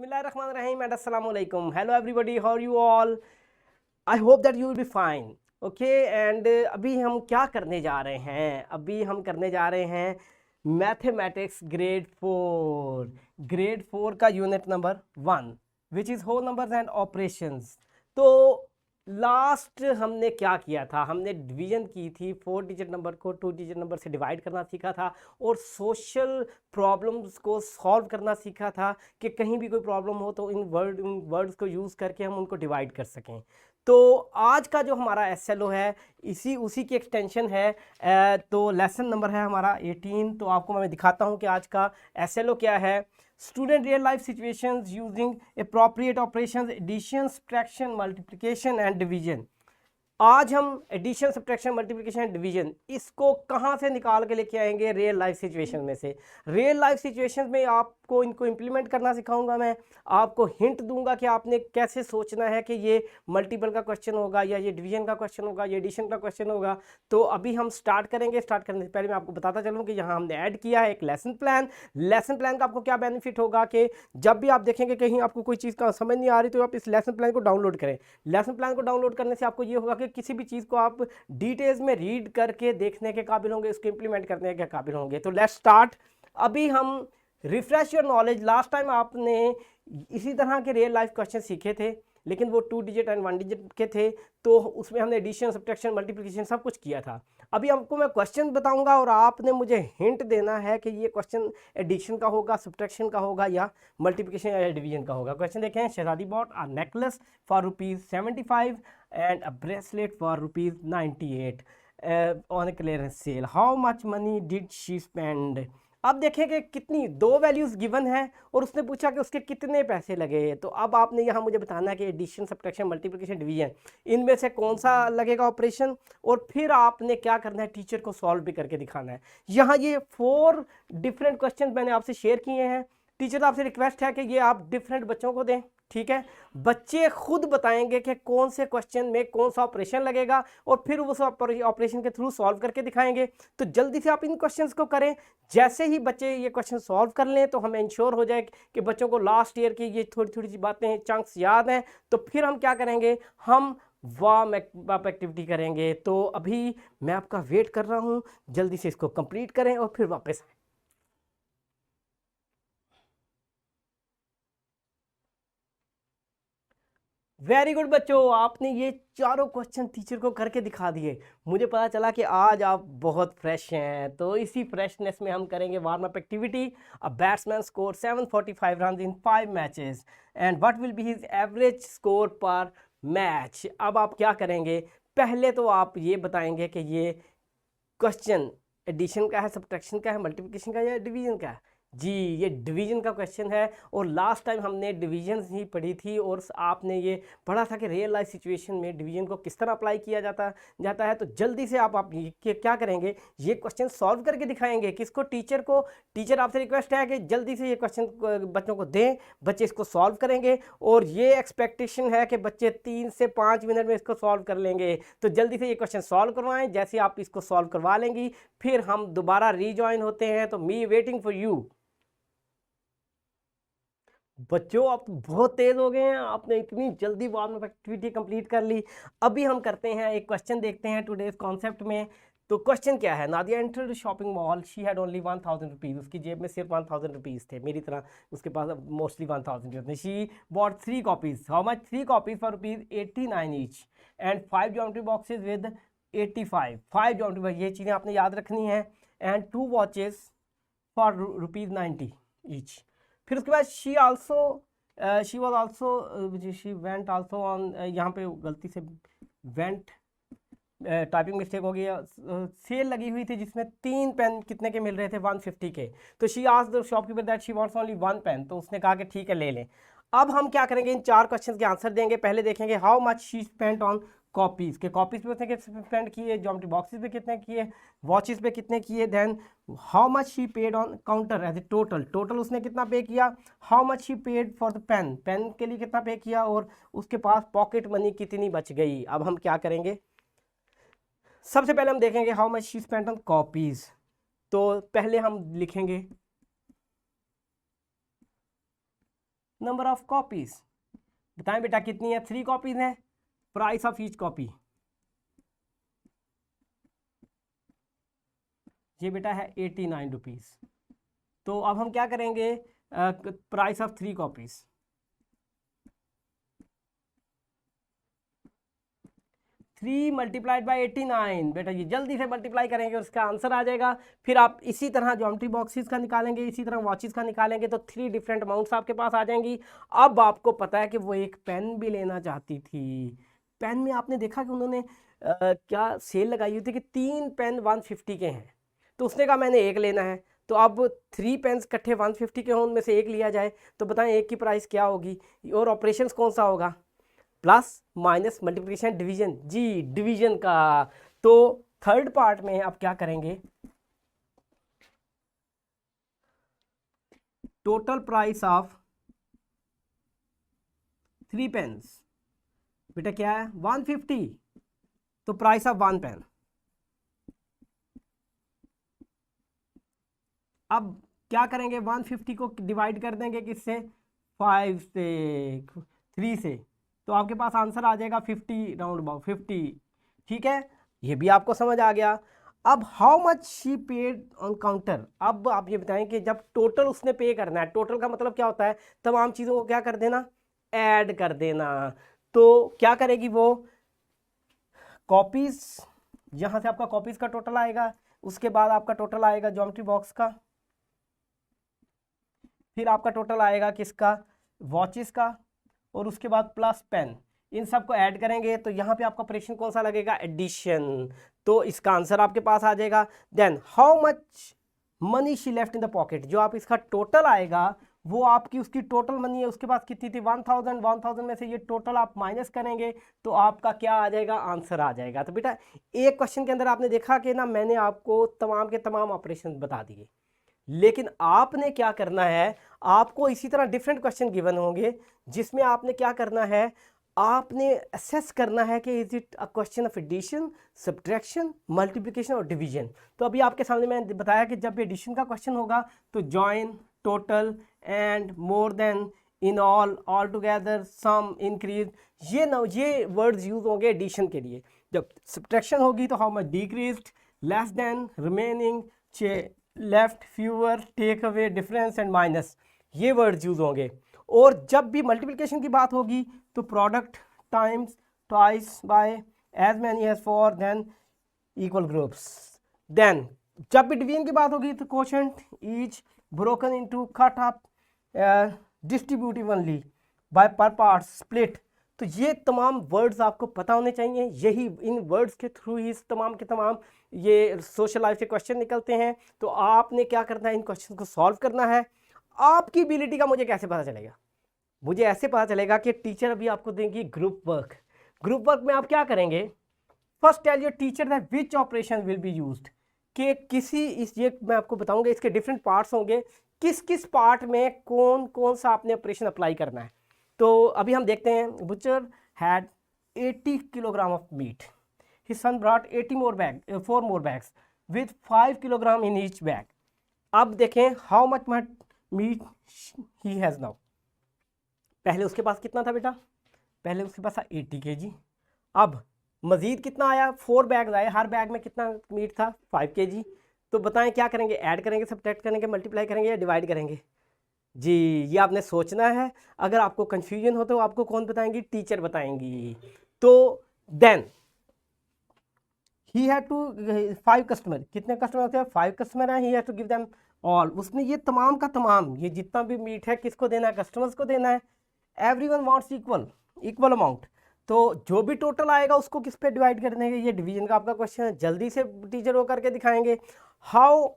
Bismillahirrahmanirrahim and Assalamualaikum. Hello everybody, how are you all? I hope that you will be fine. Okay, and अभी हम क्या करने जा रहे हैं? अभी हम करने जा रहे हैं मैथमेटिक्स ग्रेड 4 का unit number 1 which is whole numbers and operations. तो लास्ट हमने क्या किया था? हमने डिवीजन की थी, 4 डिजिट नंबर को 2 डिजिट नंबर से डिवाइड करना सीखा था और सोशल प्रॉब्लम्स को सॉल्व करना सीखा था कि कहीं भी कोई प्रॉब्लम हो तो इन वर्ड्स को यूज़ करके हम उनको डिवाइड कर सकें। तो आज का जो हमारा एसएलओ है उसी की एक्सटेंशन है। तो लेसन नंबर है हमारा 18। तो आपको मैं दिखाता हूँ कि आज का एसएलओ क्या है। Student real life situations using appropriate operations, addition, subtraction, multiplication and division। आज हम addition, subtraction, multiplication and division इसको कहाँ से निकाल के लेके आएंगे? रियल लाइफ सिचुएशन में से। रियल लाइफ सिचुएशन में आपको इनको इंप्लीमेंट करना सिखाऊंगा मैं। आपको हिंट दूंगा कि आपने कैसे सोचना है कि ये मल्टीपल का क्वेश्चन होगा या ये डिवीजन का क्वेश्चन होगा, ये एडिशन का क्वेश्चन होगा। तो अभी हम स्टार्ट करेंगे। स्टार्ट करने से पहले मैं आपको बताता चलूँ कि यहाँ हमने ऐड किया है एक लेसन प्लान। लेसन प्लान का आपको क्या बेनिफिट होगा कि जब भी आप देखेंगे कहीं आपको कोई चीज़ का समझ नहीं आ रही तो आप इस लेसन प्लान को डाउनलोड करें। लेसन प्लान को डाउनलोड करने से आपको ये होगा कि किसी भी चीज़ को आप डिटेल्स में रीड करके देखने के काबिल होंगे, इसको इंप्लीमेंट करने के काबिल होंगे। तो लेट्स स्टार्ट। अभी हम refresh your knowledge. Last time आपने इसी तरह के रियल लाइफ क्वेश्चन सीखे थे, लेकिन वो 2 डिजिट एंड 1 डिजिट के थे। तो उसमें हमने एडिशन, सब्ट्रैक्शन, मल्टीप्लिकेशन सब कुछ किया था। अभी आपको मैं क्वेश्चन बताऊंगा और आपने मुझे हिंट देना है कि ये क्वेश्चन एडिशन का होगा, सब्ट्रैक्शन का होगा या मल्टीप्लिकेशन या डिवीजन का होगा। क्वेश्चन देखें। शहजादी bought a necklace for ₹75 and a bracelet for ₹98 on a clearance sale. How much money did she spend? अब देखें कि कितनी दो वैल्यूज़ गिवन है और उसने पूछा कि उसके कितने पैसे लगे। तो अब आपने यहाँ मुझे बताना है कि एडिशन, सब्ट्रैक्शन, मल्टीप्लिकेशन, डिवीजन इनमें से कौन सा लगेगा ऑपरेशन, और फिर आपने क्या करना है, टीचर को सॉल्व भी करके दिखाना है। यहाँ ये 4 डिफरेंट क्वेश्चन मैंने आपसे शेयर किए हैं। टीचर आपसे रिक्वेस्ट है कि ये आप डिफरेंट बच्चों को दें, ठीक है। बच्चे खुद बताएंगे कि कौन से क्वेश्चन में कौन सा ऑपरेशन लगेगा और फिर उस ऑपरेशन के थ्रू सॉल्व करके दिखाएंगे। तो जल्दी से आप इन क्वेश्चंस को करें। जैसे ही बच्चे ये क्वेश्चन सॉल्व कर लें तो हमें इंश्योर हो जाए कि बच्चों को लास्ट ईयर की ये थोड़ी थोड़ी सी बातें, चंक्स याद हैं। तो फिर हम क्या करेंगे, हम वार्म अप एक्टिविटी करेंगे। तो अभी मैं आपका वेट कर रहा हूँ, जल्दी से इसको कंप्लीट करें और फिर वापस आए। वेरी गुड बच्चों, आपने ये चारों क्वेश्चन टीचर को करके दिखा दिए। मुझे पता चला कि आज आप बहुत फ्रेश हैं। तो इसी फ्रेशनेस में हम करेंगे warm up activity. A batsman score 745 run in 5 matches and what will be his average score पर मैच। अब आप क्या करेंगे, पहले तो आप ये बताएंगे कि ये क्वेश्चन एडिशन का है, सब्ट्रैक्शन का है, मल्टीप्लिकेशन का या डिवीजन का है। जी, ये डिवीजन का क्वेश्चन है और लास्ट टाइम हमने डिवीजन ही पढ़ी थी और आपने ये पढ़ा था कि रियल लाइफ सिचुएशन में डिवीजन को किस तरह अप्लाई किया जाता है। तो जल्दी से आप ये क्या करेंगे, ये क्वेश्चन सॉल्व करके दिखाएंगे। किसको? टीचर को। टीचर आपसे रिक्वेस्ट है कि जल्दी से ये क्वेश्चन बच्चों को दें, बच्चे इसको सॉल्व करेंगे और ये एक्सपेक्टेशन है कि बच्चे 3 से 5 मिनट में इसको सॉल्व कर लेंगे। तो जल्दी से ये क्वेश्चन सॉल्व करवाएं। जैसे आप इसको सॉल्व करवा लेंगी फिर हम दोबारा रीजॉइन होते हैं। तो मी वेटिंग फॉर यू। बच्चों आप तो बहुत तेज हो गए हैं, आपने इतनी जल्दी वार्म अप एक्टिविटी कंप्लीट कर ली। अभी हम करते हैं एक क्वेश्चन, देखते हैं टुडेज कॉन्सेप्ट में। तो क्वेश्चन क्या है, Nadia entered shopping mall, she had only 1000 rupees. उसकी जेब में सिर्फ 1000 रुपीज़ थे, मेरी तरह उसके पास मोस्टली 1000 होते हैं। She bought 3 copies, how much? 3 copies for ₹89 each and 5 geometry boxes with 85। 5 geometry, ये चीज़ें आपने याद रखनी है। And 2 watches for ₹90 each. फिर उसके बाद she was also she went also on, यहाँ पे गलती से वेंट टाइपिंग मिस्टेक हो गया। सेल लगी हुई थी जिसमें 3 पेन कितने के मिल रहे थे? 150 के। तो she asked the shopkeeper that she wants only 1 pen. तो उसने कहा कि ठीक है ले लें। अब हम क्या करेंगे, इन 4 क्वेश्चन के आंसर देंगे। पहले देखेंगे how much she spent on copies के, कॉपीज़ पे कितने स्पेंड किए, ज्योमेट्री बॉक्सेस पे कितने किए, वॉचेस पे कितने किए। Then how much she paid on counter as a total, total उसने कितना पे किया। How much she paid for the pen, pen के लिए कितना पे किया, और उसके पास पॉकेट मनी कितनी बच गई। अब हम क्या करेंगे, सबसे पहले हम देखेंगे how much she spent on copies. तो पहले हम लिखेंगे नंबर ऑफ कॉपीज। बताएं बेटा कितनी है? 3 कॉपीज हैं। प्राइस ऑफ ईच कॉपी, ये बेटा है 89 रुपीज़। तो अब हम क्या करेंगे? Price of 3 copies, 3 multiplied by 89। बेटा ये जल्दी से मल्टीप्लाई करेंगे, उसका आंसर आ जाएगा। फिर आप इसी तरह ज्योमेट्री बॉक्सेस का निकालेंगे, इसी तरह वॉचेस का निकालेंगे, तो 3 डिफरेंट अमाउंट्स आपके पास आ जाएंगी। अब आपको पता है कि वो एक पेन भी लेना चाहती थी। पेन में आपने देखा कि उन्होंने क्या सेल लगाई हुई थी कि 3 पेन 150 के हैं, तो उसने कहा मैंने एक लेना है। तो अब 3 पेन्स इकट्ठे 150 के हों, उनमें से एक लिया जाए, तो बताएं एक की प्राइस क्या होगी और ऑपरेशंस कौन सा होगा? प्लस माइनस मल्टीप्लिकेशन डिवीजन, जी डिवीजन का। तो थर्ड पार्ट में आप क्या करेंगे? टोटल प्राइस ऑफ 3 पेन्स, बेटा क्या है? 150, तो प्राइस ऑफ 1 पेन। अब क्या करेंगे? 150 को डिवाइड कर देंगे किससे? 5 से, 3 से, तो आपके पास आंसर आ जाएगा 50, राउंड अबाउट 50। ठीक है, ये भी आपको समझ आ गया। अब how much she paid on counter. अब आप ये बताएं कि जब टोटल उसने पे करना है, टोटल का मतलब क्या होता है? तमाम चीज़ों को क्या कर देना? ऐड कर देना। तो क्या करेगी वो? कॉपीज, यहाँ से आपका कॉपीज का टोटल आएगा, उसके बाद आपका टोटल आएगा ज्योमेट्री बॉक्स का, फिर आपका टोटल आएगा किसका? वॉचेस का, और उसके बाद प्लस पेन। इन सबको ऐड करेंगे तो यहाँ पे आपका ऑपरेशन कौन सा लगेगा? एडिशन। तो इसका आंसर आपके पास आ जाएगा। Then how much money she left in the pocket, जो आप इसका टोटल आएगा वो आपकी उसकी टोटल मनी है, उसके पास कितनी थी? 1000। 1000 में से ये टोटल आप माइनस करेंगे तो आपका क्या आ जाएगा? आंसर आ जाएगा। तो बेटा एक क्वेश्चन के अंदर आपने देखा कि ना मैंने आपको तमाम के तमाम ऑपरेशन बता दिए, लेकिन आपने क्या करना है? आपको इसी तरह डिफरेंट क्वेश्चन गिवन होंगे जिसमें आपने क्या करना है? आपने असेस करना है कि is it a question of addition, subtraction, multiplication और डिवीजन। तो अभी आपके सामने मैंने बताया कि जब एडिशन का क्वेश्चन होगा तो join, total and more than, in all, all together, sum, increase, ये वर्ड्स यूज होंगे एडिशन के लिए। जब सब्ट्रैक्शन होगी तो how much decreased, less than, remaining, left, fewer, take away, difference and minus, ये वर्ड्स यूज होंगे। और जब भी मल्टीप्लिकेशन की बात होगी तो product, times, twice, by, as many as for, then equal groups. Then जब भी डिवीजन की बात होगी तो quotient, each, broken into, cut up, distribute evenly, by per part, split. तो ये तमाम वर्ड्स आपको पता होने चाहिए। यही इन वर्ड्स के थ्रू ही तमाम के तमाम ये सोशल लाइफ के क्वेश्चन निकलते हैं। तो आपने क्या करना है? इन क्वेश्चन को सॉल्व करना है। आपकी एबिलिटी का मुझे कैसे पता चलेगा? मुझे ऐसे पता चलेगा कि टीचर अभी आपको देंगी ग्रुप वर्क। ग्रुप वर्क में आप क्या करेंगे? First tell your teacher that which operation will be used, कि किसी इस ये मैं आपको बताऊंगा इसके डिफरेंट पार्ट्स होंगे, किस किस पार्ट में कौन कौन सा आपने ऑपरेशन अप्लाई करना है। तो अभी हम देखते हैं। Butcher had 80 kilogram of meat, his son brought 4 more bags with 5 kilogram in each bag. अब देखें how much meet he has now. पहले उसके पास कितना था बेटा? पहले उसके पास था 80 kg। अब मज़ीद कितना आया? 4 बैग आए, हर बैग में कितना मीट था? 5 kg। तो बताएं क्या करेंगे? ऐड करेंगे, सब्ट्रैक्ट करेंगे, मल्टीप्लाई करेंगे या डिवाइड करेंगे? जी ये आपने सोचना है। अगर आपको कन्फ्यूजन हो तो आपको कौन बताएंगी? टीचर बताएंगी। तो then he had to 5 customer, कितने कस्टमर होते हैं? 5 कस्टमर हैं। He had to give them all, उसने ये तमाम का तमाम ये जितना भी मीट है किसको देना है? कस्टमर्स को देना है। एवरीवन वांट्स इक्वल अमाउंट, तो जो भी टोटल आएगा उसको किस पे डिवाइड कर देंगे? ये डिवीजन का आपका क्वेश्चन है, जल्दी से टीचर वो करके दिखाएंगे। हाउ,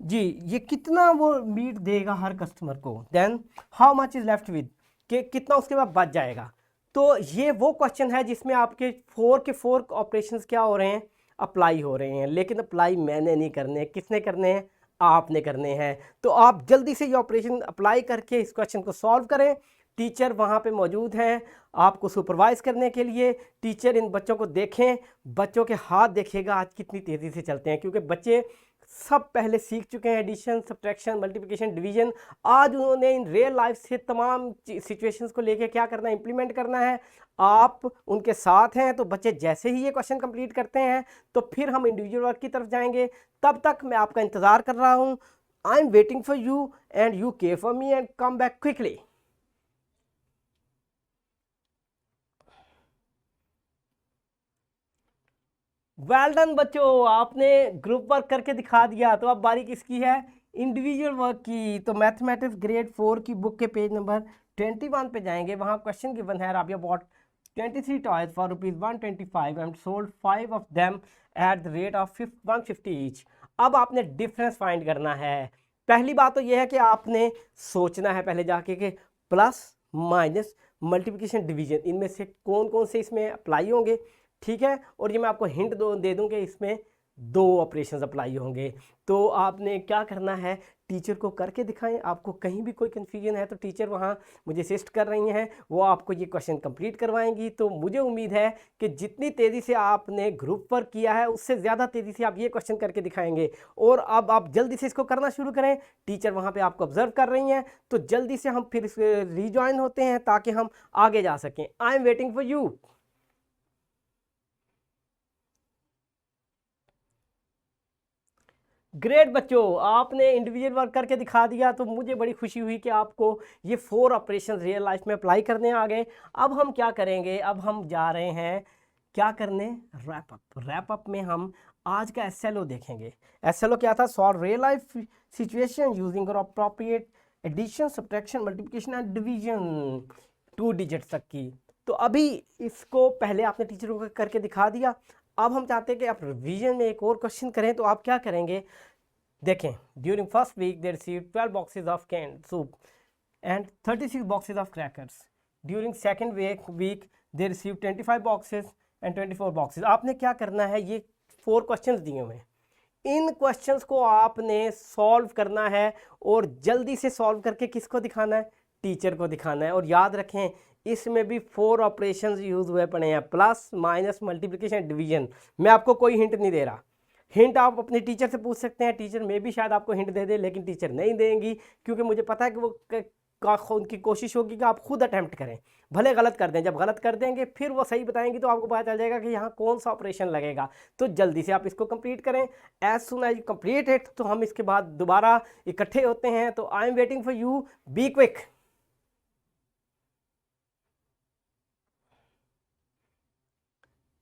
जी ये कितना वो मीट देगा हर कस्टमर को। Then how much is left with, कि कितना उसके बाद बच जाएगा। तो ये वो क्वेश्चन है जिसमें आपके 4 के 4 ऑपरेशंस क्या हो रहे हैं? अप्लाई हो रहे हैं। लेकिन अप्लाई मैंने नहीं करने, किसने करने हैं? आपने करने हैं। तो आप जल्दी से ये ऑपरेशन अप्लाई करके इस क्वेश्चन को सॉल्व करें। टीचर वहाँ पे मौजूद हैं आपको सुपरवाइज करने के लिए। टीचर इन बच्चों को देखें, बच्चों के हाथ देखिएगा आज कितनी तेज़ी से चलते हैं, क्योंकि बच्चे सब पहले सीख चुके हैं, एडिशन, सब्ट्रैक्शन, मल्टीप्लिकेशन, डिवीजन। आज उन्होंने इन रियल लाइफ से तमाम सिचुएशंस को लेके क्या करना है, इंप्लीमेंट करना है। आप उनके साथ हैं तो बच्चे जैसे ही ये क्वेश्चन कंप्लीट करते हैं तो फिर हम इंडिविजुअल वर्क की तरफ जाएंगे। तब तक मैं आपका इंतज़ार कर रहा हूँ। आई am waiting for you and you care for me and come back quickly. Well done बच्चों, आपने ग्रुप वर्क करके दिखा दिया। तो अब बारी किसकी है, इंडिविजुअल वर्क की। तो मैथमेटिक्स ग्रेड 4 की बुक के पेज नंबर 21 पे जाएंगे। वहाँ क्वेश्चन गिवन है, Rabia bought 23 toys for ₹125 and sold 5 of them at the rate of 150 each. अब आपने डिफरेंस फाइंड करना है। पहली बात तो यह है कि आपने सोचना है पहले जाके कि प्लस माइनस मल्टीप्लिकेशन डिवीजन इनमें से कौन कौन से इसमें अप्लाई होंगे, ठीक है। और ये मैं आपको हिंट दे दूं कि इसमें 2 ऑपरेशंस अप्लाई होंगे। तो आपने क्या करना है, टीचर को करके दिखाएं। आपको कहीं भी कोई कन्फ्यूजन है तो टीचर वहाँ मुझे असिस्ट कर रही हैं, वो आपको ये क्वेश्चन कंप्लीट करवाएंगी। तो मुझे उम्मीद है कि जितनी तेज़ी से आपने ग्रुप वर्क किया है उससे ज़्यादा तेज़ी से आप ये क्वेश्चन करके दिखाएंगे। और अब आप जल्दी से इसको करना शुरू करें। टीचर वहाँ पर आपको ऑब्जर्व कर रही हैं, तो जल्दी से हम फिर रिजॉइन होते हैं ताकि हम आगे जा सकें। आई am waiting for you. Great बच्चों, आपने इंडिविजुअल वर्क करके दिखा दिया। तो मुझे बड़ी खुशी हुई कि आपको ये 4 ऑपरेशन रियल लाइफ में अप्लाई करने आ गए। अब हम क्या करेंगे, अब हम जा रहे हैं क्या करने, रैप अप। रैप अप में हम आज का एसएलओ देखेंगे। एसएलओ क्या था, solve real life situation using appropriate addition, subtraction, multiplication and division 2 digits तक की। तो अभी इसको पहले आपने टीचर को करके दिखा दिया। अब हम चाहते हैं कि आप रिवीजन में एक और क्वेश्चन करें। तो आप क्या करेंगे, देखें, during first week they receive 12 boxes of can soup and 36 boxes of crackers. During second week they receive 25 boxes and 24 boxes. आपने क्या करना है, ये 4 क्वेश्चंस दिए हुए हैं, इन क्वेश्चंस को आपने सॉल्व करना है। और जल्दी से सॉल्व करके किसको दिखाना है, टीचर को दिखाना है। और याद रखें इसमें भी 4 ऑपरेशंस यूज हुए पड़े हैं, प्लस माइनस मल्टीप्लिकेशन डिवीजन। मैं आपको कोई हिंट नहीं दे रहा। हिंट आप अपने टीचर से पूछ सकते हैं, टीचर में भी शायद आपको हिंट दे दे, लेकिन टीचर नहीं देंगी क्योंकि मुझे पता है कि वो उनकी कोशिश होगी कि आप खुद अटैम्प्ट करें, भले गलत कर दें। जब गलत कर देंगे फिर वो सही बताएंगी तो आपको पता चल जाएगा कि यहाँ कौन सा ऑपरेशन लगेगा। तो जल्दी से आप इसको कंप्लीट करें। As soon as you complete it तो हम इसके बाद दोबारा इकट्ठे होते हैं। तो I am waiting for you, be quick.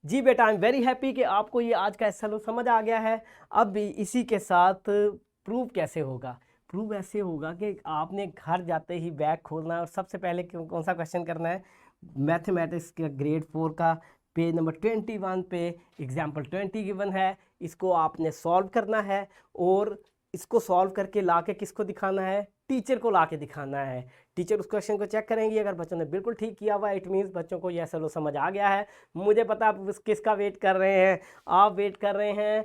जी बेटा, आई एम वेरी हैप्पी कि आपको ये आज का एसएलओ समझ आ गया है। अब इसी के साथ प्रूव कैसे होगा, प्रूव ऐसे होगा कि आपने घर जाते ही बैग खोलना है और सबसे पहले कौन सा क्वेश्चन करना है, मैथमेटिक्स का ग्रेड 4 का पेज नंबर 21 पे एग्जाम्पल 20 गिवन है। इसको आपने सॉल्व करना है और इसको सॉल्व करके ला के किसको दिखाना है, टीचर को ला के दिखाना है। टीचर उस क्वेश्चन को चेक करेंगी, अगर बच्चों ने बिल्कुल ठीक किया हुआ इट मीन्स बच्चों को यह सलो समझ आ गया है। मुझे पता आप किसका वेट कर रहे हैं, आप वेट कर रहे हैं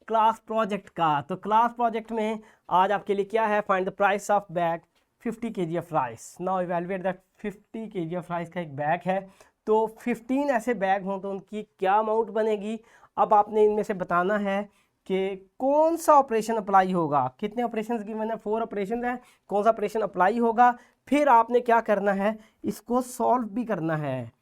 क्लास प्रोजेक्ट का। तो क्लास प्रोजेक्ट में आज आपके लिए क्या है, find the price of bag 50 kg of rice. Now evaluate that 50 kg of rice का एक बैग है। तो 15 ऐसे बैग हों तो उनकी क्या अमाउंट बनेगी। अब आपने इनमें से बताना है कि कौन सा ऑपरेशन अप्लाई होगा। कितने ऑपरेशंस गिवन है, 4 ऑपरेशन है, कौन सा ऑपरेशन अप्लाई होगा। फिर आपने क्या करना है, इसको सॉल्व भी करना है।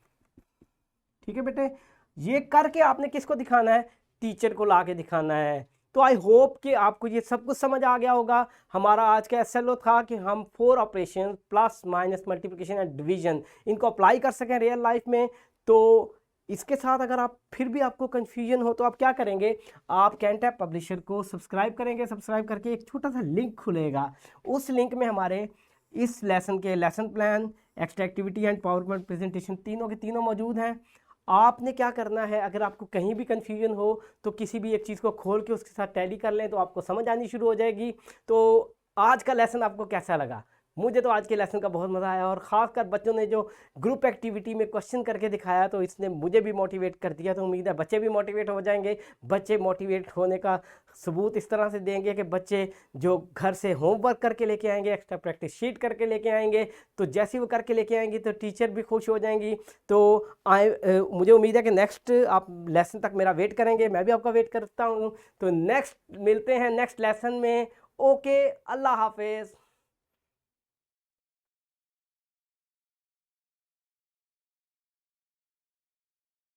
ठीक है बेटे, ये करके आपने किसको दिखाना है, टीचर को ला के दिखाना है। तो आई होप कि आपको ये सब कुछ समझ आ गया होगा। हमारा आज का एसएलओ था कि हम 4 operation plus minus multiplication and division इनको अप्लाई कर सकें रियल लाइफ में। तो इसके साथ अगर आप फिर भी आपको कन्फ्यूजन हो तो आप क्या करेंगे, आप कैनटैप पब्लिशर को सब्सक्राइब करेंगे। सब्सक्राइब करके एक छोटा सा लिंक खुलेगा, उस लिंक में हमारे इस लेसन के lesson plan, extra activity and power point presentation तीनों के तीनों मौजूद हैं। आपने क्या करना है, अगर आपको कहीं भी कन्फ्यूजन हो तो किसी भी एक चीज़ को खोल के उसके साथ टैली कर लें तो आपको समझ आनी शुरू हो जाएगी। तो आज का लेसन आपको कैसा लगा, मुझे तो आज के लेसन का बहुत मज़ा आया और ख़ासकर बच्चों ने जो ग्रुप एक्टिविटी में क्वेश्चन करके दिखाया तो इसने मुझे भी मोटिवेट कर दिया। तो उम्मीद है बच्चे भी मोटिवेट हो जाएंगे। बच्चे मोटिवेट होने का सबूत इस तरह से देंगे कि बच्चे जो घर से होमवर्क करके लेके आएंगे, एक्स्ट्रा प्रैक्टिस शीट करके लेके आएंगे, तो जैसे वो करके लेके आएंगी तो टीचर भी खुश हो जाएंगी। तो मुझे उम्मीद है कि नेक्स्ट आप लेसन तक मेरा वेट करेंगे, मैं भी आपका वेट करता हूँ। तो नेक्स्ट मिलते हैं नेक्स्ट लेसन में। ओके, अल्लाह हाफिज़।